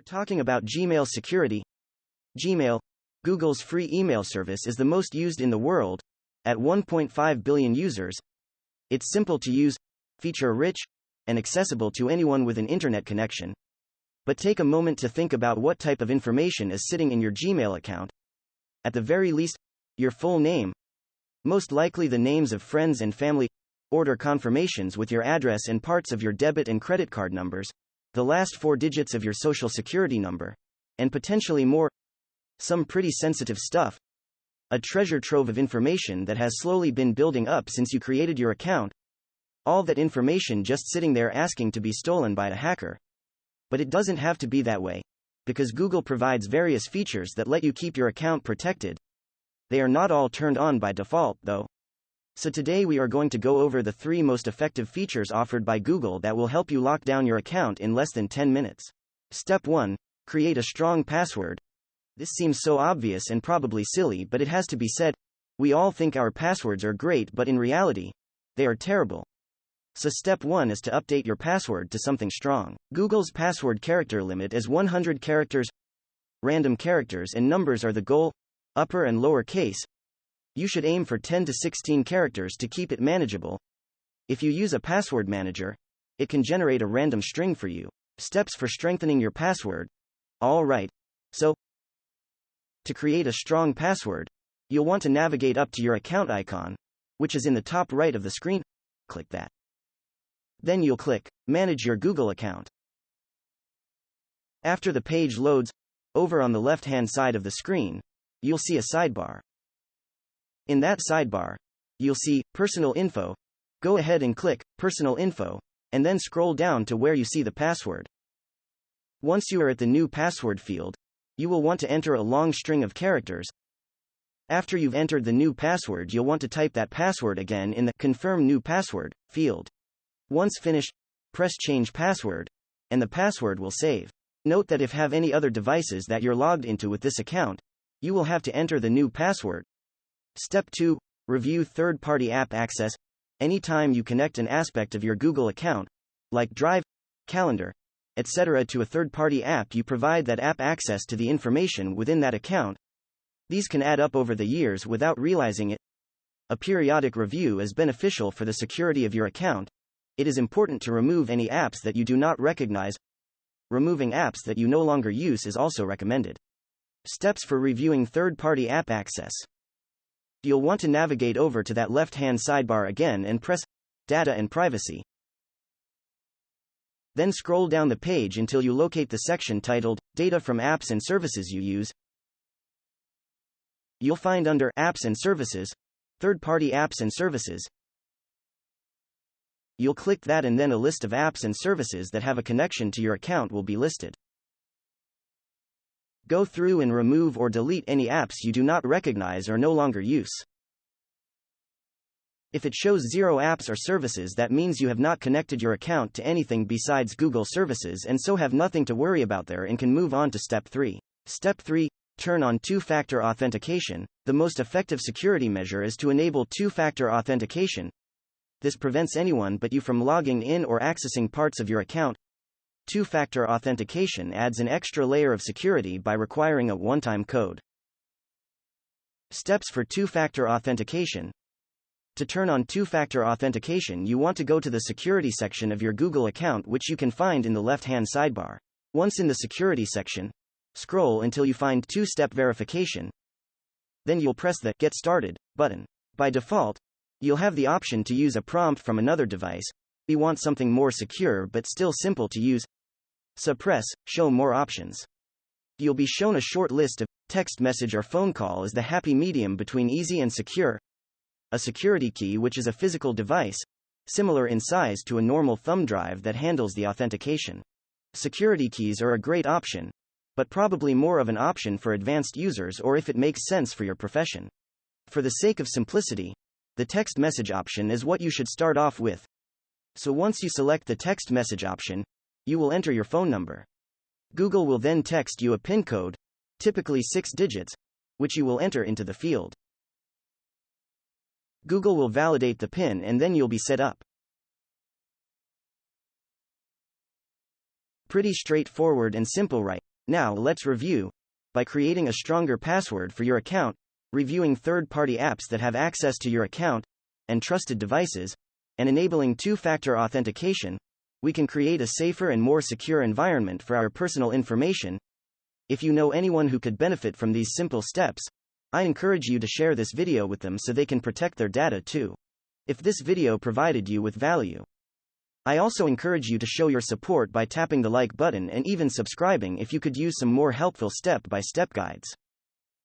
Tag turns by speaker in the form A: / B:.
A: We're talking about Gmail security. Gmail, Google's free email service, is the most used in the world, at 1.5 billion users. It's simple to use, feature-rich, and accessible to anyone with an internet connection. But take a moment to think about what type of information is sitting in your Gmail account. At the very least, your full name. Most likely the names of friends and family, order confirmations with your address and parts of your debit and credit card numbers, the last 4 digits of your social security number, and potentially more. Some pretty sensitive stuff. A treasure trove of information that has slowly been building up since you created your account. All that information just sitting there asking to be stolen by a hacker. But it doesn't have to be that way, because Google provides various features that let you keep your account protected. They are not all turned on by default, though. So today we are going to go over the 3 most effective features offered by Google that will help you lock down your account in less than 10 minutes. Step 1. Create a strong password. This seems so obvious and probably silly, but it has to be said. We all think our passwords are great, but in reality, they are terrible. So step 1 is to update your password to something strong. Google's password character limit is 100 characters. Random characters and numbers are the goal, upper and lower case. You should aim for 10 to 16 characters to keep it manageable. If you use a password manager, it can generate a random string for you. Steps for strengthening your password. Alright. So, to create a strong password, you'll want to navigate up to your account icon, which is in the top right of the screen. Click that. Then you'll click Manage your Google account. After the page loads, over on the left-hand side of the screen, you'll see a sidebar. In that sidebar, you'll see Personal Info. Go ahead and click Personal Info, and then scroll down to where you see the password. Once you are at the new password field, you will want to enter a long string of characters. After you've entered the new password, you'll want to type that password again in the Confirm New Password field. Once finished, press Change Password, and the password will save. Note that if you have any other devices that you're logged into with this account, you will have to enter the new password. Step 2. Review third-party app access. Anytime you connect an aspect of your Google account, like Drive, Calendar, etc., to a third-party app, you provide that app access to the information within that account. These can add up over the years without realizing it. A periodic review is beneficial for the security of your account. It is important to remove any apps that you do not recognize. Removing apps that you no longer use is also recommended. Steps for reviewing third-party app access. You'll want to navigate over to that left-hand sidebar again and press Data and Privacy. Then scroll down the page until you locate the section titled Data from Apps and Services You Use. You'll find under Apps and Services, Third-Party Apps and Services. You'll click that, and then a list of apps and services that have a connection to your account will be listed. Go through and remove or delete any apps you do not recognize or no longer use. If it shows 0 apps or services, that means you have not connected your account to anything besides Google services and so have nothing to worry about there and can move on to Step 3. Step 3. Turn on two-factor authentication. The most effective security measure is to enable two-factor authentication. This prevents anyone but you from logging in or accessing parts of your account. Two-factor authentication adds an extra layer of security by requiring a one-time code. Steps for two-factor authentication. To turn on two-factor authentication, you want to go to the security section of your Google account, which you can find in the left-hand sidebar. Once in the security section, scroll until you find two-step verification. Then you'll press the Get Started button. By default, you'll have the option to use a prompt from another device. You want something more secure but still simple to use. So press Show More Options. You'll be shown a short list of text message or phone call as the happy medium between easy and secure. A security key, which is a physical device, similar in size to a normal thumb drive, that handles the authentication. Security keys are a great option, but probably more of an option for advanced users or if it makes sense for your profession. For the sake of simplicity, the text message option is what you should start off with. So once you select the text message option, you will enter your phone number. Google will then text you a PIN code, typically 6 digits, which you will enter into the field. Google will validate the PIN and then you'll be set up. Pretty straightforward and simple, right? Now let's review. By creating a stronger password for your account, reviewing third-party apps that have access to your account, and trusted devices, and enabling two-factor authentication, we can create a safer and more secure environment for our personal information. If you know anyone who could benefit from these simple steps, I encourage you to share this video with them so they can protect their data too. If this video provided you with value, I also encourage you to show your support by tapping the like button and even subscribing if you could use some more helpful step-by-step guides.